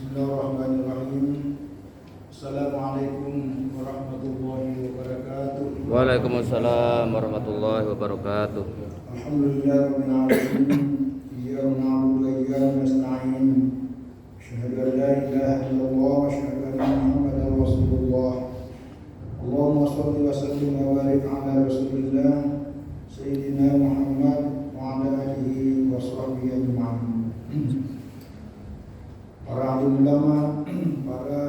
Bismillahirrahmanirrahim. Assalamualaikum warahmatullahi wabarakatuh. Waalaikumsalam warahmatullahi wabarakatuh. Alhamdulillahirabbil alamin. Iyyaka na'budu wa iyyaka nasta'in. Asyhadu an la ilaha illallah wa asyhadu anna Muhammadar Rasulullah. Allahumma shalli wa sallim wa barik ala Rasulillah Sayyidina Muhammad wa ala alihi wa sahbihi ajma'in. Para alim ulama, para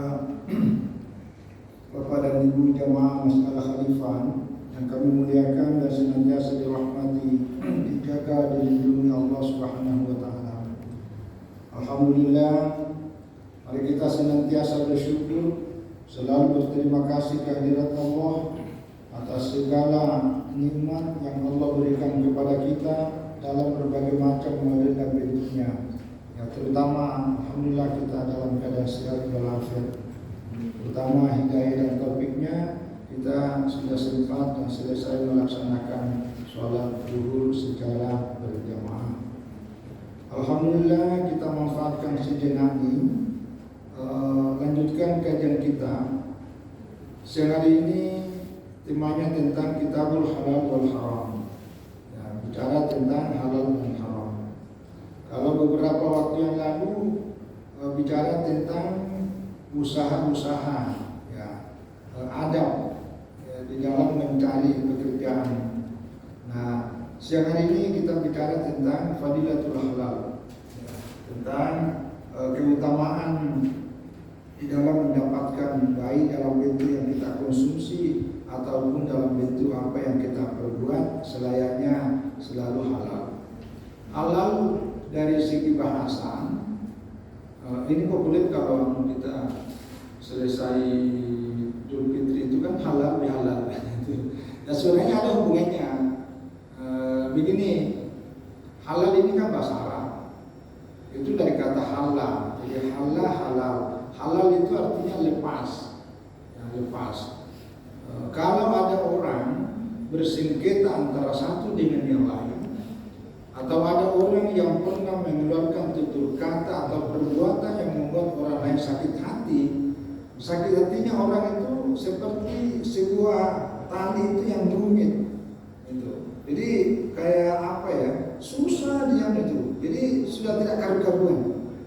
bapak dan ibu jamaah Masjid Al-Khalifah yang kami muliakan dan senantiasa dirahmati, dijaga, dilindungi Allah Subhanahu wa taala. Alhamdulillah, mari kita senantiasa bersyukur, selalu berterima kasih kehadirat Allah atas segala nikmat yang Allah berikan kepada kita dalam berbagai macam model dan bentuknya. Ya, terutama alhamdulillah kita dalam keadaan sehat walafiat. Terutama hidayah dan taufiknya, kita sudah sempat dan selesai melaksanakan sholat zuhur secara berjamaah. Alhamdulillah kita manfaatkan sejenak ini, lanjutkan kajian kita. Siang hari ini temanya tentang Kitabul Halal wal Haram. Ya, bicara tentang halal dan haram. Kalau beberapa waktu yang lalu bicara tentang usaha-usaha, ya, adab ya, di dalam mencari pekerjaan. Nah, siang hari ini kita bicara tentang fadilatul halal, ya, tentang keutamaan di dalam mendapatkan baik dalam bentuk yang kita konsumsi ataupun dalam bentuk apa yang kita perbuat selayaknya selalu halal. Halal dari segi bahasa ini populer kalau kita selesai Idul Fitri itu kan halal bihalal. Dan sebenarnya ada hubungannya. Begini, halal ini kan bahasa Arab. Itu dari kata halal. Jadi halal. Halal itu artinya lepas. Ya, lepas. Kalau ada orang bersengketa antara satu dengan yang lain, atau ada orang yang pernah mengeluarkan tutur kata atau perbuatan yang membuat orang lain sakit hati, sakit hatinya orang itu seperti sebuah tali itu yang rumit, gitu. Jadi kayak apa ya, susah diam itu. Jadi sudah tidak karu-karuan.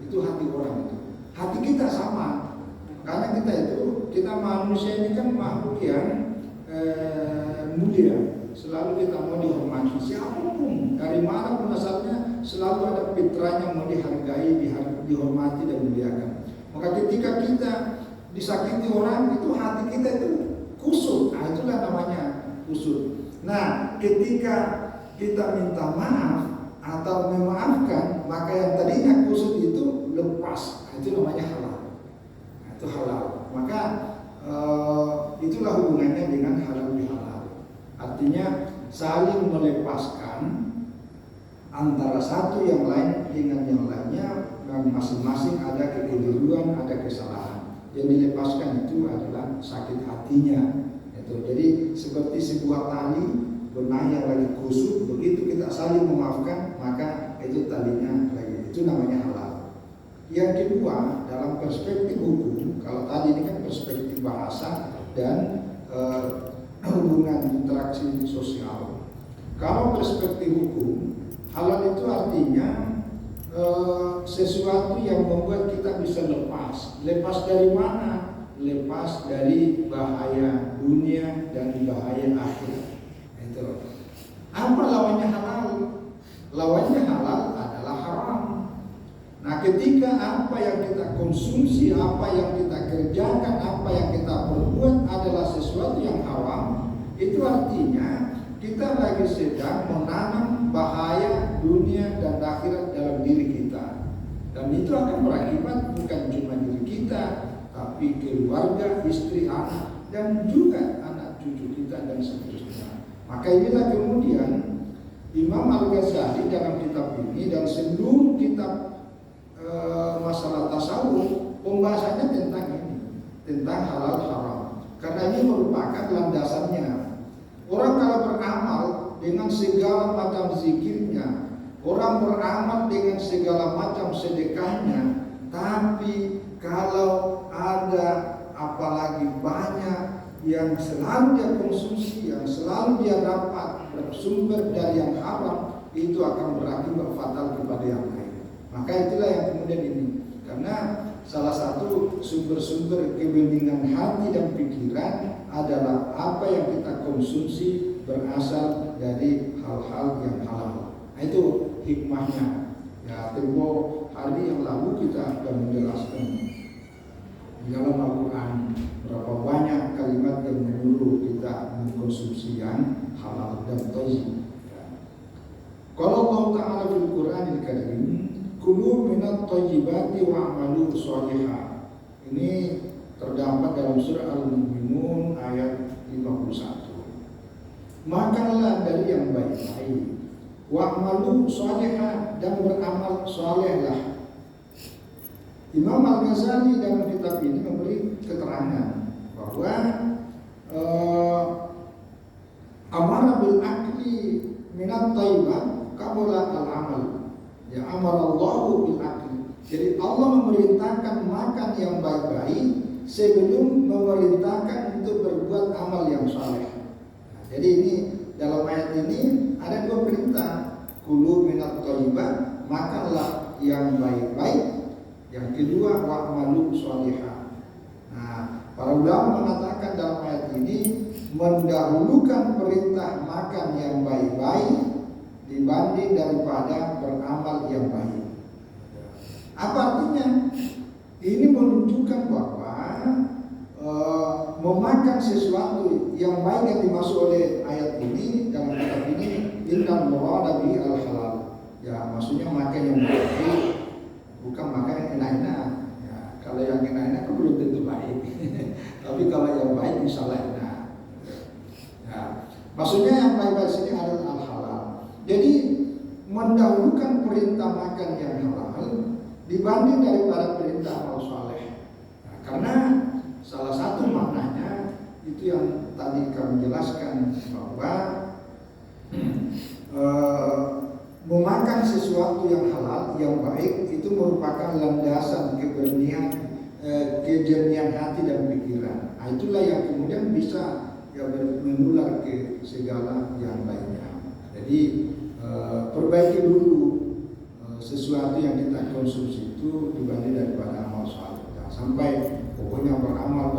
Itu hati orang itu. Hati kita sama, karena kita manusia ini kan makhluk yang mulia. Selalu kita mau dihormati, siapapun, dari mana pun asalnya, selalu ada fitrahnya mau dihargai, dihormati dan dimuliakan. Maka ketika kita disakiti orang, itu hati kita itu kusut. Nah, itulah namanya kusut. Nah, ketika kita minta maaf atau memaafkan, maka yang tadinya kusut itu lepas. Nah, itu namanya halal. Nah, itu halal. Maka itulah hubungannya dengan halal bihalal. Artinya saling melepaskan antara satu yang lain dengan yang lainnya, dan masing-masing ada kekeliruan, ada kesalahan. Yang dilepaskan itu adalah sakit hatinya. Jadi seperti sebuah tali benang yang lagi kusut, begitu kita saling memaafkan, maka itu talinya lagi. Itu namanya halal. Yang kedua, dalam perspektif hukum, kalau tadi ini kan perspektif bahasa dan hubungan interaksi sosial. Kalau perspektif hukum, halal itu artinya sesuatu yang membuat kita bisa lepas. Lepas dari mana? Lepas dari bahaya dunia dan bahaya akhirat. Itu. Apa lawannya halal? Lawannya halal adalah haram. Nah, ketika apa yang kita konsumsi, apa yang kita kerjakan, apa yang kita perbuat adalah sesuatu yang haram, itu artinya kita lagi sedang menanam bahaya dunia dan akhirat dalam diri kita. Dan itu akan berakibat bukan cuma diri kita, tapi keluarga, istri, anak, dan juga anak cucu kita dan seterusnya. Maka inilah kemudian Imam Al-Ghazali dalam kitab ini dan seluruh kitab masalah tasawuf, pembahasannya tentang ini, tentang halal haram. Karena ini merupakan landasannya. Orang kalau beramal dengan segala macam zikirnya, orang beramal dengan segala macam sedekahnya, tapi selalu dia konsumsi, yang selalu dia dapat bersumber dari yang haram, itu akan berakibat fatal kepada yang lain. Maka itulah yang kemudian ini, karena salah satu sumber-sumber kebeningan hati dan pikiran adalah apa yang kita konsumsi berasal dari hal-hal yang halal. Nah, itu hikmahnya. Ya, tempo hari yang lalu kita sudah menjelaskan di dalam Al-Quran berapa banyak kalimat yang menyuruh kita mengkonsumsi yang halal dan thayyib. Kalau Allah Ta'ala fil Qur'anil Karim, kulu minat thayyibati wa'malu sholihah. Ini terdapat dalam surah Al-Mu'minun ayat 51. Makanlah dari yang baik-baik, wa'malu sholihah, dan beramal solehlah. Imam Al-Ghazali dalam kitab ini memberi keterangan bahwa amara bil akli minat thayyibat qabla al-amal. Ya, amarallahu bil akli. Jadi Allah memerintahkan makan yang baik-baik sebelum memerintahkan untuk berbuat amal yang saleh. Nah, jadi ini dalam ayat ini ada dua perintah. Kulu minat thayyibat, makanlah yang baik-baik. Yang kedua, wa'malu sholihah. Nah, para ulama mengatakan dalam ayat ini mendahulukan perintah makan yang baik-baik dibanding daripada beramal yang baik. Apa artinya? Ini menunjukkan bahwa memakan sesuatu yang baik yang dimaksud oleh ayat ini dalam kitab ini innal murada bi al-halal. Ya, maksudnya makan yang baik, bukan makan yang enak-enak. Ya, kalau yang enak-enak kan belum tentu baik. Tapi kalau yang baik insyaallah enak. Ya, maksudnya yang baik-baik sini adalah al-halal. Jadi mendahulukan perintah makan yang halal dibanding daripada perintah amal saleh. Nah, karena salah satu maknanya itu yang tadi kami jelaskan bahwa memakan sesuatu yang halal, yang baik itu merupakan landasan kejernihan hati dan pikiran. Nah, itulah yang kemudian bisa menular ke segala yang lainnya. Jadi perbaiki dulu sesuatu yang kita konsumsi itu dibanding daripada amal saleh. Sampai pokoknya beramal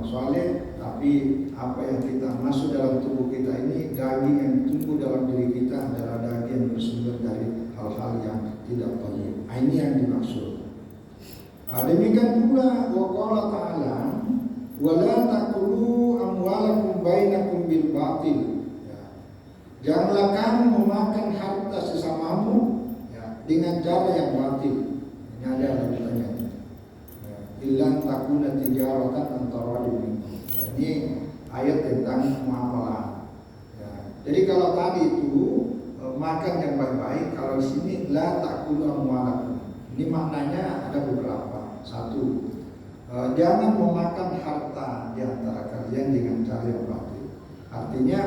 saleh, tapi apa yang kita masuk dalam tubuh kita ini, daging yang tumbuh dalam diri kita adalah daging yang bersumber dari hal-hal yang tidak thayyib. Ini yang dimaksud. Demikian pula waqala ta'ala wala taqulu amwalakum bainakum bil batil. Janganlah kamu memakan harta sesamamu dengan cara yang batil. Ini ada lanjutannya. Illa takuna tijaratan antara minkum. Ini ayat tentang muamalah. Jadi kalau tadi itu makan yang baik-baik, kalau di sini la takulu amwalakum. Ini maknanya ada beberapa. Satu, jangan memakan harta di antara kalian dengan cara yang batil. Artinya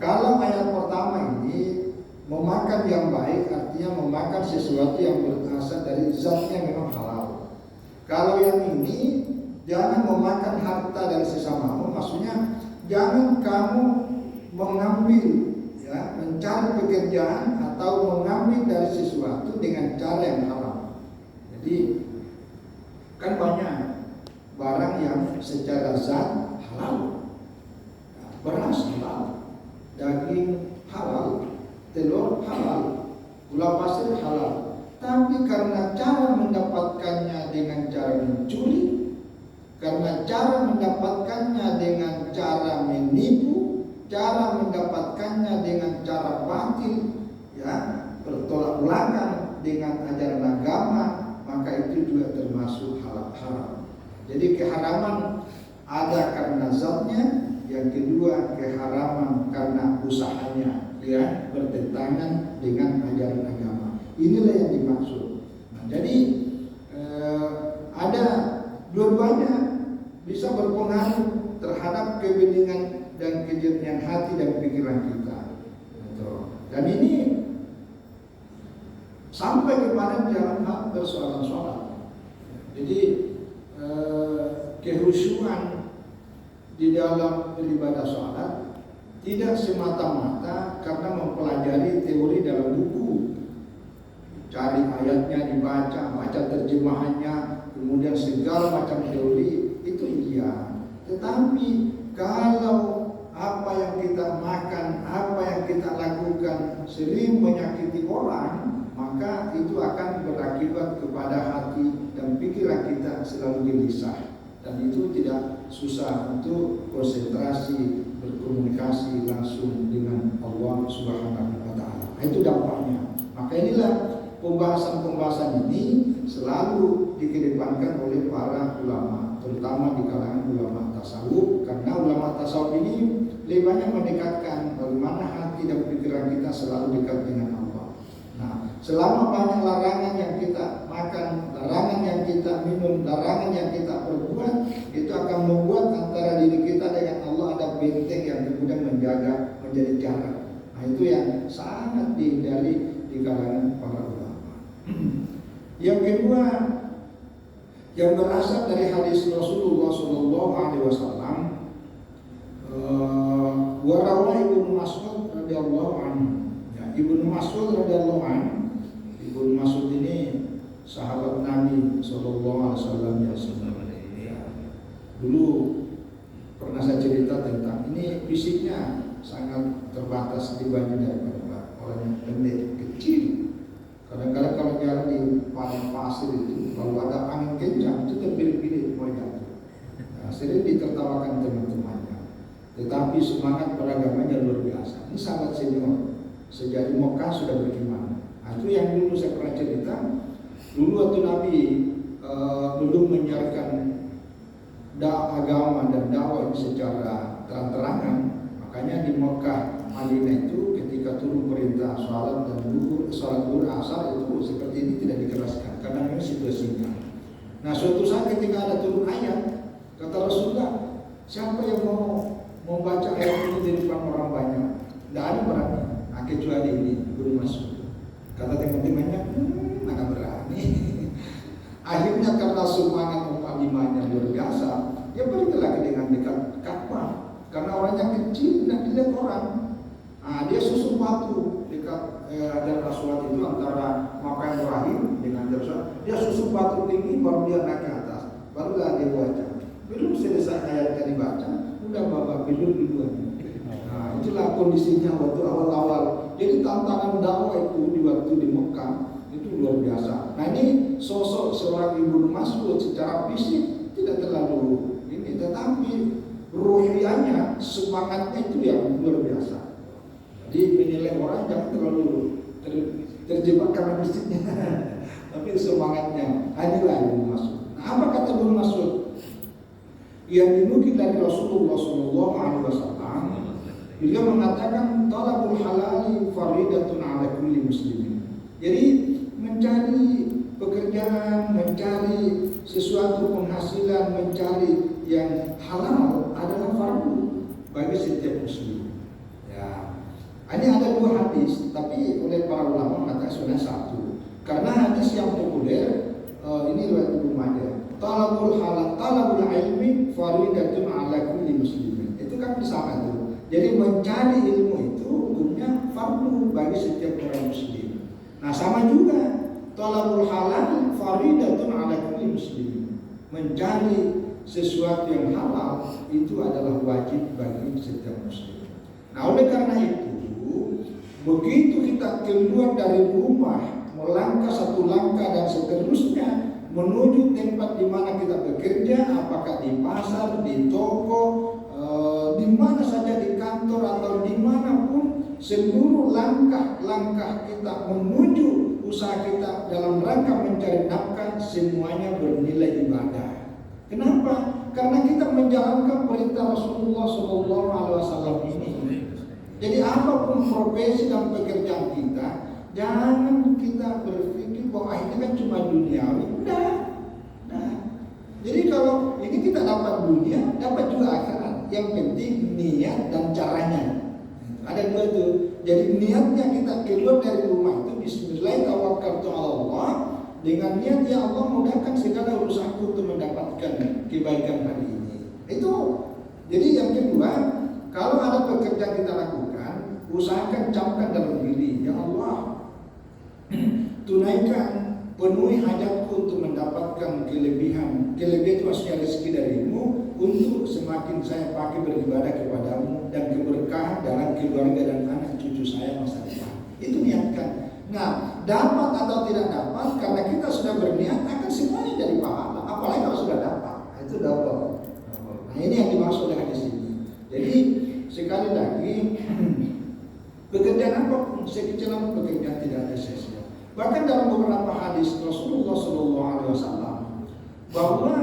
kalau ayat pertama ini memakan yang baik artinya memakan sesuatu yang berasal dari zatnya memang halal. Kalau yang ini jangan memakan harta dari sesamamu, maksudnya jangan kamu mengambil mencari pekerjaan atau mengambil dari sesuatu dengan cara yang haram. Jadi kan banyak barang yang secara zat halal, beras halal, daging halal, telur halal, gula pasir halal. Tapi karena cara mendapatkannya dengan cara mencuri, karena cara mendapatkannya dengan cara menipu, cara mendapatkannya dengan cara batil, bertolak belakang dengan ajaran agama, maka itu juga termasuk haram. Jadi keharaman ada karena zatnya, yang kedua keharaman karena usahanya, bertentangan dengan ajaran agama. Inilah yang dimaksud. Nah, jadi ada dua-duanya bisa berpengaruh terhadap kebeningan dan kejernihan hati dan pikiran kita. Dan ini sampai kepada dalam hal persoalan sholat. Jadi kehusuan di dalam beribadah sholat tidak semata-mata karena mempelajari teori dalam buku, cari ayatnya dibaca, baca terjemahannya, kemudian segala macam teori itu iya. Tetapi kalau apa yang kita makan, apa yang kita lakukan sering menyakiti orang, maka itu akan berakibat kepada hati dan pikiran kita selalu gelisah, dan itu tidak susah untuk konsentrasi berkomunikasi langsung dengan Allah Subhanahu wa taala. Itu dampaknya. Maka inilah pembahasan-pembahasan ini selalu dikedepankan oleh para ulama, terutama di kalangan ulama tasawuf, karena ulama tasawuf ini lebih banyak mendekatkan bagaimana hati dan pikiran kita selalu dekat dengan Allah. Nah, selama banyak larangan yang kita makan, larangan yang kita minum, larangan yang kita perbuat, itu akan membuat antara diri kita dengan Allah ada benteng yang kemudian menjadi jarak. Nah, itu yang sangat dihindari di kalangan para ulama. Yang kedua, yang berasal dari hadis Rasulullah SAW, warawa Ibnu Mas'ud radhiyallahu anhu. Ya, Ibnu Mas'ud radhiyallahu anhu. Ibnu Mas'ud ini sahabat Nabi SAW ya. Dulu pernah saya cerita tentang ini, fisiknya sangat terbatas dibanding daripada orang yang pendek, kecil. Kadang-kadang kalau jalan di padang pasir itu, kalau ada angin kencang itu terpilih-pilih mau jatuh. Nah, sering ditertawakan teman-temannya. Tetapi semangat beragamanya luar biasa. Ini sahabat senior, sejak di Mekah sudah beriman. Nah, itu yang dulu saya pernah cerita. Dulu waktu Nabi dulu menyiarkan agama dan dakwah secara terang-terangan, makanya di Mekah, Madinah itu ketika turun perintah sholat dan sholat zuhur asar itu seperti ini tidak dikeraskan karena ini situasinya. Nah, suatu saat ketika ada turun ayat, kata Rasulullah, siapa yang mau membaca ayat ini di depan orang banyak? Tidak ada berani. Nah, kecuali ini Ibnu Mas'ud. Kata teman-temannya, mana berani. Akhirnya karena semangat mukadimahnya luar biasa, dia pergi lagi dengan dekat Ka'bah. Karena orangnya kecil dan dilihat orang. Nah, dia susun batu dekat Hajar Aswad itu antara Makkah Ibrahim dengan Hajar Aswad. Dia susun batu tinggi baru dia naik ke atas. Barulah dia baca. Belum selesai ayatnya dibaca, udah bapak bidur duluan. Nah, itulah kondisinya waktu awal-awal. Jadi tantangan dakwah itu di waktu di Mekah itu luar biasa. Nah, ini sosok seorang Ibnu Mas'ud secara fisik tidak terlalu ini, tetapi ruhiyahnya, semangatnya itu yang luar biasa. Jadi menilai orang jangan terlalu terjebak karena fisiknya, tapi semangatnya. Inilah Ibnu Mas'ud. Nah, apa kata Ibnu Mas'ud? Yang dinukil dari Rasulullah SAW, beliau mengatakan talabul halali faridatun ala kulli muslimin. Jadi mencari pekerjaan, mencari sesuatu penghasilan, mencari yang halal adalah fardu bagi setiap muslim. Ya, ini ada dua hadis, tapi oleh para ulama mengatakan sudah satu. Karena hadis yang populer ini riwayat Ibnu Majah. Talabul halal, talabul ilmi faridatun ala kulli muslimin. Itu kan sama tuh. Jadi mencari ilmu itu hukumnya fardu bagi setiap orang muslim. Nah, sama juga talabul halal faridatun ala kulli muslimin. Mencari sesuatu yang halal itu adalah wajib bagi setiap muslim. Nah, oleh karena itu, begitu kita keluar dari rumah, melangkah satu langkah dan seterusnya menuju tempat di mana kita bekerja, apakah di pasar, di toko, di mana saja, di kantor atau dimanapun, seluruh langkah-langkah kita menuju usaha kita dalam rangka mencari nafkah semuanya bernilai ibadah. Kenapa? Karena kita menjalankan perintah Rasulullah SAW ini. Jadi apapun profesi dan pekerjaan kita, jangan kita berpikir bahwa ini kan cuma duniawi. Nah, jadi kalau ini kita dapat dunia, dapat juga akhirat. Yang penting niat dan caranya. Ada dua tuh. Jadi niatnya kita keluar dari rumah itu Bismillahirrahmanirrahim. Dengan niat ya Allah mudahkan segala urusanku untuk mendapatkan kebaikan hari ini. Itu jadi akan camkan dalam diri, ya Allah, tunaikan, penuhi hajatku untuk mendapatkan kelebihan. Kelebihan itu maksudnya rezeki darimu untuk semakin saya pakai beribadah kepadamu dan keberkahan dalam keluarga dan anak cucu saya masa depan. Itu niatkan. Nah, dapat atau tidak dapat, karena kita sudah berniat akan semuanya jadi pahala. Apalagi kalau sudah dapat, itu double. Nah, ini yang dimaksud dengan di sini. Jadi sekali lagi, pekerjaan apapun, sekecil apapun pekerjaan tidak ada sia-sia. Bahkan dalam beberapa hadis Rasulullah SAW bahwa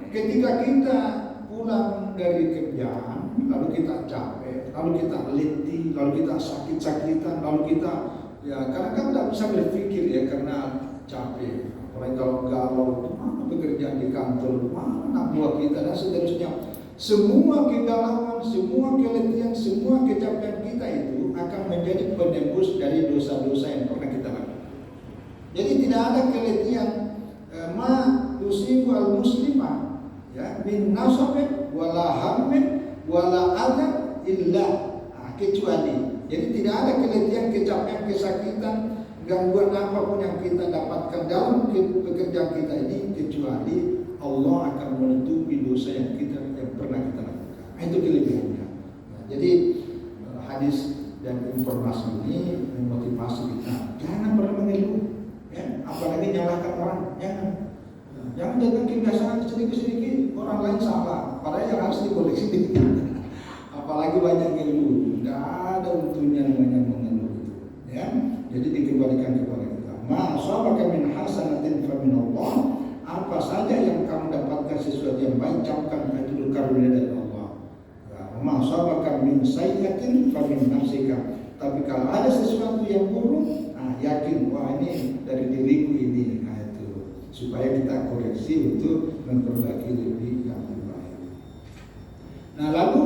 ketika kita pulang dari kerjaan, lalu kita capek, lalu kita letih, lalu kita sakit-sakitan, lalu kita kadang-kadang tidak bisa berpikir ya karena capek. Apalagi kalau galau, mana pekerjaan di kantor, mana anak buah kita dan seterusnya. Semua kegalauan, semua keletihan, semua kecapean kita itu akan menjadi penembus dari dosa-dosa yang pernah kita lakukan. Jadi tidak ada keletihan ma tusibu al muslimah ya min nasabin wala hammin wala adab illa kecuali. Jadi tidak ada keletihan, kecapean, kesakitan, gangguan apapun yang kita dapatkan dalam pekerjaan kita ini kecuali Allah akan menutupi dosa yang pernah kita lakukan. Itu kelebihannya. Jadi hadis dan informasi ini memotivasi kita. Jangan pernah mengeluh, ya. Apalagi nyalahkan orang. Jangan jaga kebiasaan sedikit-sedikit orang lain salah. Padahal yang harus dikoreksi dikit. Apalagi banyak ngeluh. Tidak ada untungnya namanya mengeluh itu. Ya. Jadi dikembalikan kepada kita. Ma asabaka min hasanatin fa min Allah. Apa saja yang kamu dapatkan sesuatu yang baik, camkan itu karunia dari Allah. Ma asabaka min sayyi'atin fa min nafsika. Tapi kalau ada sesuatu yang buruk, yakin wah ini dari diriku ini. Nah itu supaya kita koreksi untuk memperbaiki diri yang lebih baik. Nah lalu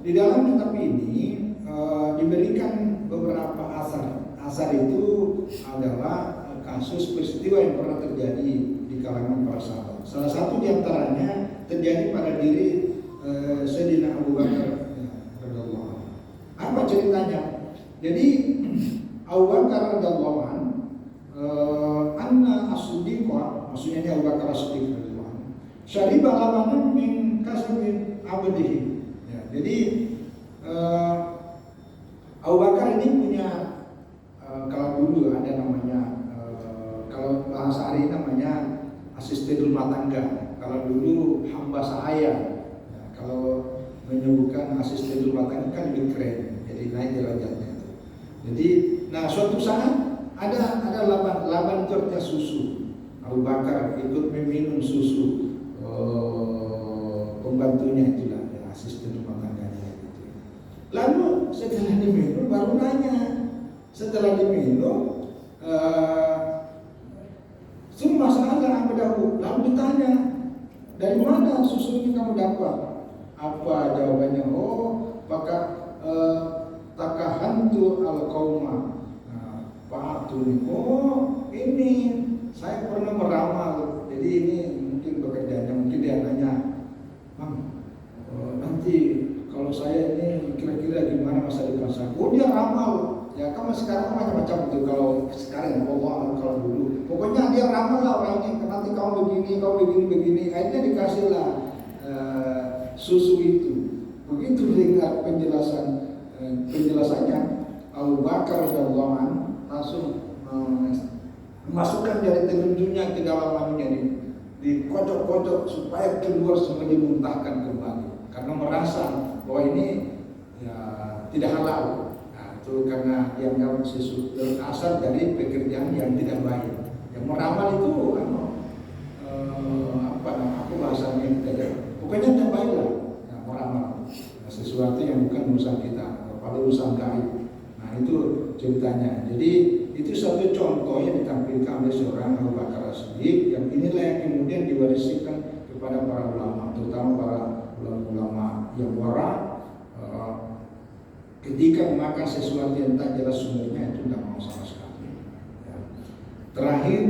di dalam kitab ini diberikan beberapa asar. Asar itu adalah kasus peristiwa yang pernah terjadi di kalangan para sahabat. Salah satu diantaranya terjadi pada diri Sayyidina Abu Bakar radhiyallahu anhu. Apa ceritanya? Jadi Abu Bakar radhiyallahu anhu anna as-siddiqa, maksudnya ini Abu Bakar as-siddiq radhiyallahu anhu, syariba labanan min kasbin abdihi. Ya, jadi Abu Bakar ini punya kalau dulu ada namanya kalau bahasa hari ini namanya asisten rumah tangga. Kalau dulu hamba sahaya. Ya, kalau menyebutkan asisten rumah tangga kan lebih keren. Jadi naik derajatnya. Jadi, nah suatu saat ada laban itu artinya susu. Abu Bakar ikut meminum susu pembantunya itulah ya, asisten rumah tangganya gitu. Lalu setelah diminum baru nanya. Setelah diminum semua sahaja berdahu. Lalu ditanya, dari mana susu ini kamu dapat? Apa jawabannya? Oh, maka takahantu al-qauma fa'atuni. Oh, ini saya pernah meramal. Jadi ini mungkin bekerjanya, mungkin dia nanya, Bang, nanti kalau saya ini kira-kira gimana masa depan saya? Oh, dia ramal. Ya kamu sekarang macam-macam itu. Kalau sekarang Allah kalau dulu, pokoknya dia ramal lah orang ini. Nanti kamu begini. Akhirnya dikasihlah susu itu. Begitu dengar penjelasannya, Abu Bakar radhiyallahu anhu langsung memasukkan jari telunjuknya ke dalam anunya, dikocok-kocok supaya keluar semua, dimuntahkan kembali karena merasa bahwa ini ya tidak halal. Nah, itu karena dianggap sesuatu berasal dari pekerjaan yang tidak baik. Yang meramal itu aku bahasanya tidak, pokoknya tidak baik lah. Nah, meramal sesuatu yang bukan urusan kita, pada urusan gaib. Nah itu ceritanya. Jadi itu satu contoh yang ditampilkan oleh seorang Abu Bakar As-Siddiq, yang inilah yang kemudian diwariskan kepada para ulama, terutama para ulama yang wara. Ketika memakan sesuatu yang tak jelas sumbernya itu tidak mau sama sekali. Ya. Terakhir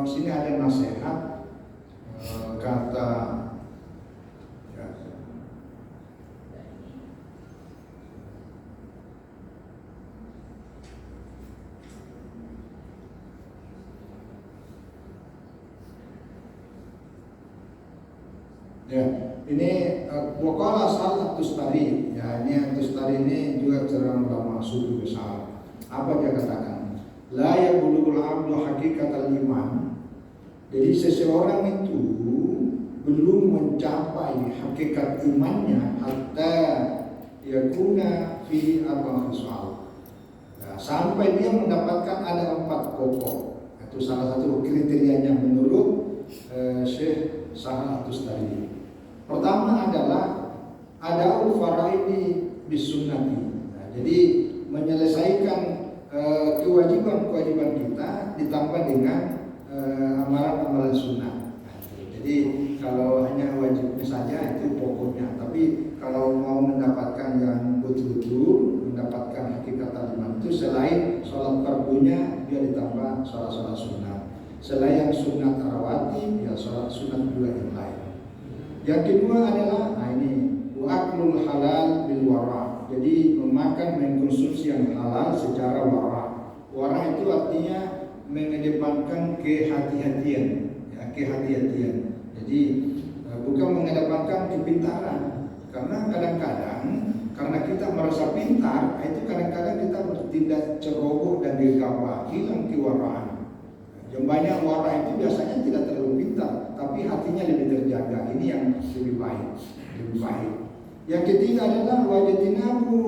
sini ada nasihat kata Ya, ini Waqala Al-Tustari. Ya, ini Al-Tustari ini juga seorang ulama sufi besar. Apa dia katakan? La yabulughul 'abdu hakikatal iman. Jadi seseorang itu belum mencapai hakikat imannya hatta yakuna fi arba'in khisal. Nah, sampai dia mendapatkan ada 4 pokok. Itu salah satu kriterianya menurut Syekh Sahal Tustari. Pertama adalah ada faraidi bisunnati. Nah, jadi menyelesaikan kewajiban-kewajiban kita ditambah dengan amalan-amalan sunnah. Nah, jadi kalau hanya wajibnya saja itu pokoknya. Tapi kalau mau mendapatkan yang betul-betul mendapatkan hakikat iman itu selain sholat fardunya dia ditambah sholat sunnah. Selain sunat tarawati ya sholat sunat juga yang lain. Yang kedua adalah ini wa'aklul halal bil wara. Jadi memakan mengkonsumsi yang halal secara wara. Wara itu artinya mengedepankan kehati-hatian, ya, kehati-hatian. Jadi bukan mengedepankan kepintaran. Karena kadang-kadang karena kita merasa pintar, itu kadang-kadang kita bertindak ceroboh dan gegabah, hilang kewaraan. Yang banyak wara itu biasanya tidak terlalu pintar, tapi hatinya lebih terjaga. Ini yang lebih baik, lebih baik. Yang ketiga adalah wajatinabu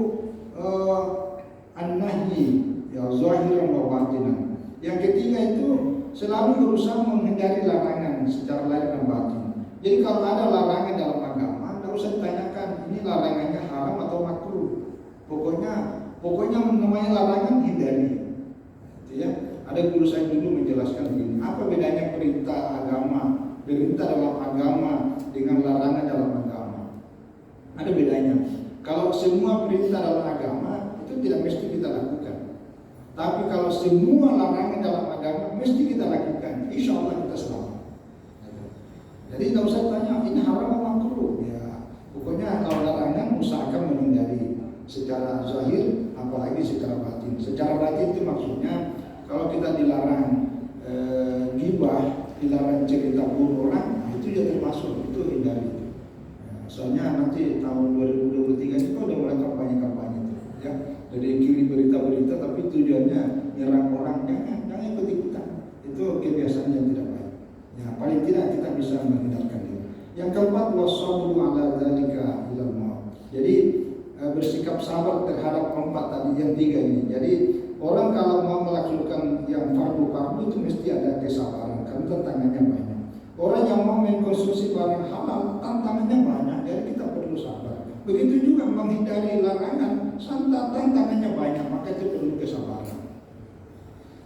an-nahyi, ya zahiran wa batinan. Yang ketiga itu selalu berusaha menghindari larangan secara lahir dan batin. Jadi kalau ada larangan dalam agama, tidak usah ditanyakan ini larangannya haram atau makruh. Pokoknya namanya larangan hindari. Gitu ya. Ada guru saya dulu menjelaskan begini, apa bedanya perintah agama, perintah dalam agama dengan larangan dalam agama? Ada bedanya. Kalau semua perintah dalam agama itu tidak mesti kita lakukan. Tapi kalau semua larangan dalam agama mesti kita lakukan, insya Allah kita selamat. Jadi tidak usah tanya ini haram atau makruh. Ya, pokoknya kalau larangan usahakan menghindari secara zahir, apalagi secara batin. Secara batin itu maksudnya kalau kita dilarang ghibah, dilarang cerita buruk orang, itu ya termasuk, itu hindari. Ya, soalnya nanti tahun 2023 itu udah mulai kampanye-kampanye itu, ya. Jadi kirim berita-berita tapi tujuannya nyerang orang, jangan ikut-ikutan. Itu kebiasaan yang tidak baik. Ya, paling tidak kita bisa menghindarkan itu. Yang keempat, wasabru ala dzalika ilal maut. Jadi bersikap sabar terhadap 4 tadi, yang 3 ini. Jadi orang kalau mau melakukan yang fardu itu mesti ada kesabaran karena tantangannya banyak. Orang yang mau mengkonsumsi barang halal tantangannya banyak, jadi kita perlu sabar. Begitu juga menghindari larangan, tantangannya banyak, maka itu perlu kesabaran.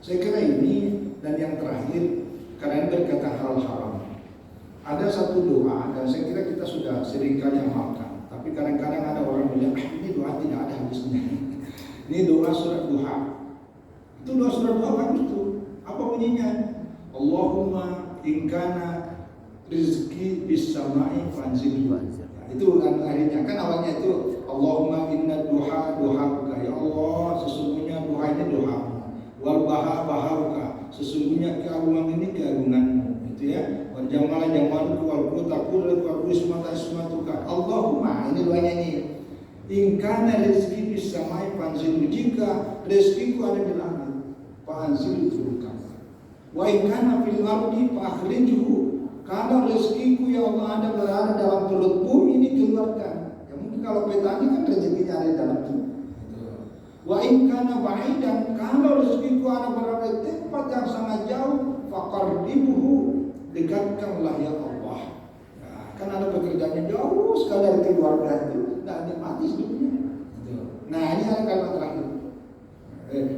Saya kira ini dan yang terakhir, kalian berkata hal haram. Ada satu doa dan saya kira kita sudah seringkali amalkan. Tapi kadang-kadang ada orang bilang, ini doa tidak ada habisnya. Ini doa surat duha. Itu doa surat duha bagus tuh. Apa bunyinya? Allahumma inkana rizki bis samai fanzil. Itu akhirnya kan awalnya itu Allahumma inna duha duhauka. Ya Allah, sesungguhnya doa ini doamu. Wal baha bahauka. Sesungguhnya keagungan ini keagunganmu. Itu ya. Wal jamala jamaluka wal qutakul wal ismata ismatuka. Allahumma, ini doanya ini. Inkana rizki bis samai fanzil. Jika rezekiku ada di langit, fanzil turunkan. Wa inkana fil ardi fa akhrijhu. Kalau rezekiku ya Allah ada berada dalam perut bumi, ini keluarkan. Ya mungkin kalau petani kan rezekinya ada di dalam bumi. Wa in kana ba'idan, kalau rezekiku ada berada di tempat yang sangat jauh, faqarribuhu, dekatkanlah ya Allah. Nah, kan ada pekerjaannya jauh sekali dari keluarga itu, tidak nikmati hidupnya. Nah, ini ada kalimat terakhir.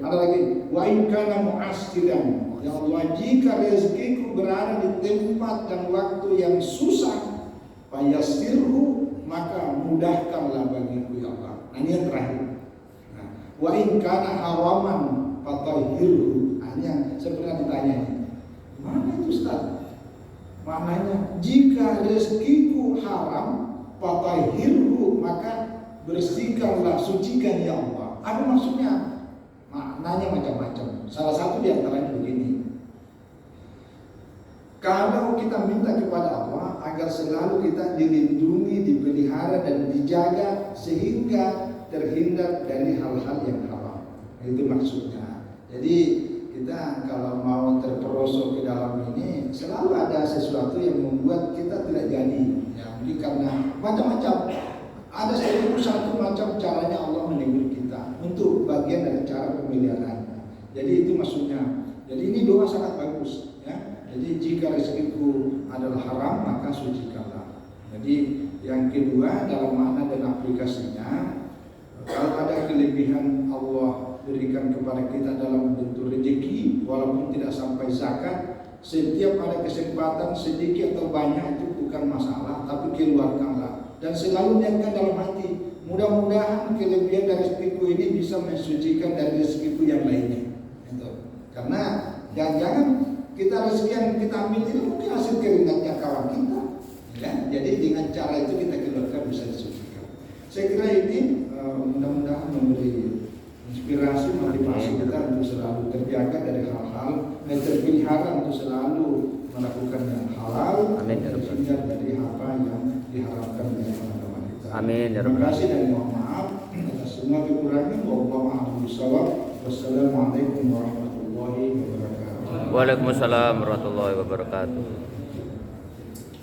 Ada lagi, wa in kana mu'astiran. Ya Allah, jika rezekiku berada di tempat dan waktu yang susah, fayassirhu, maka mudahkanlah bagiku ya Allah. Nah, ini yang terakhir. Nah, wa in kana haraman fatahhirhu. Nah, ini yang saya pernah ditanya ini. Mana itu Ustaz? Maknanya jika rezekiku haram fatahhirhu, maka bersihkanlah, sucikan ya Allah. Apa maksudnya? Maknanya macam-macam. Salah satu di antaranya begini. Kalau kita minta kepada Allah agar selalu kita dilindungi, dipelihara dan dijaga sehingga terhindar dari hal-hal yang haram. Itu maksudnya. Jadi kita kalau mau terperosok ke dalam ini selalu ada sesuatu yang membuat kita tidak jadi. Ya, mungkin karena macam-macam. Ada satu macam caranya Allah melindungi kita untuk bagian dari cara pemeliharaan. Jadi itu maksudnya. Jadi ini doa sangat bagus. Ya. Jadi jika rezekiku adalah haram maka sucikanlah. Jadi yang kedua dalam makna dan aplikasinya, kalau ada kelebihan Allah berikan kepada kita dalam bentuk rezeki walaupun tidak sampai zakat, setiap ada kesempatan sedikit atau banyak itu bukan masalah, tapi keluarkanlah dan selalu niatkan dalam hati, mudah-mudahan kelebihan dari rezekiku ini bisa mensucikan dari rezekiku yang lainnya. Gitu. Karena jangan kita rezeki yang kita ambil ini mungkin hasil keringatnya kawan kita, ya. Jadi dengan cara itu kita keluarkan bisa disucikan. Saya kira ini mudah-mudahan memberi inspirasi, motivasi kita untuk selalu terjaga dari hal-hal dan terpelihara untuk selalu melakukan yang halal, terhindar dari apa yang diharapkan oleh agama kita. Amin. Terima kasih dan mohon maaf atas semua kekurangan. Wallahu a'lam bishawab. Wassalamualaikum warahmatullahi wabarakatuh. Waalaikumsalam warahmatullahi wabarakatuh.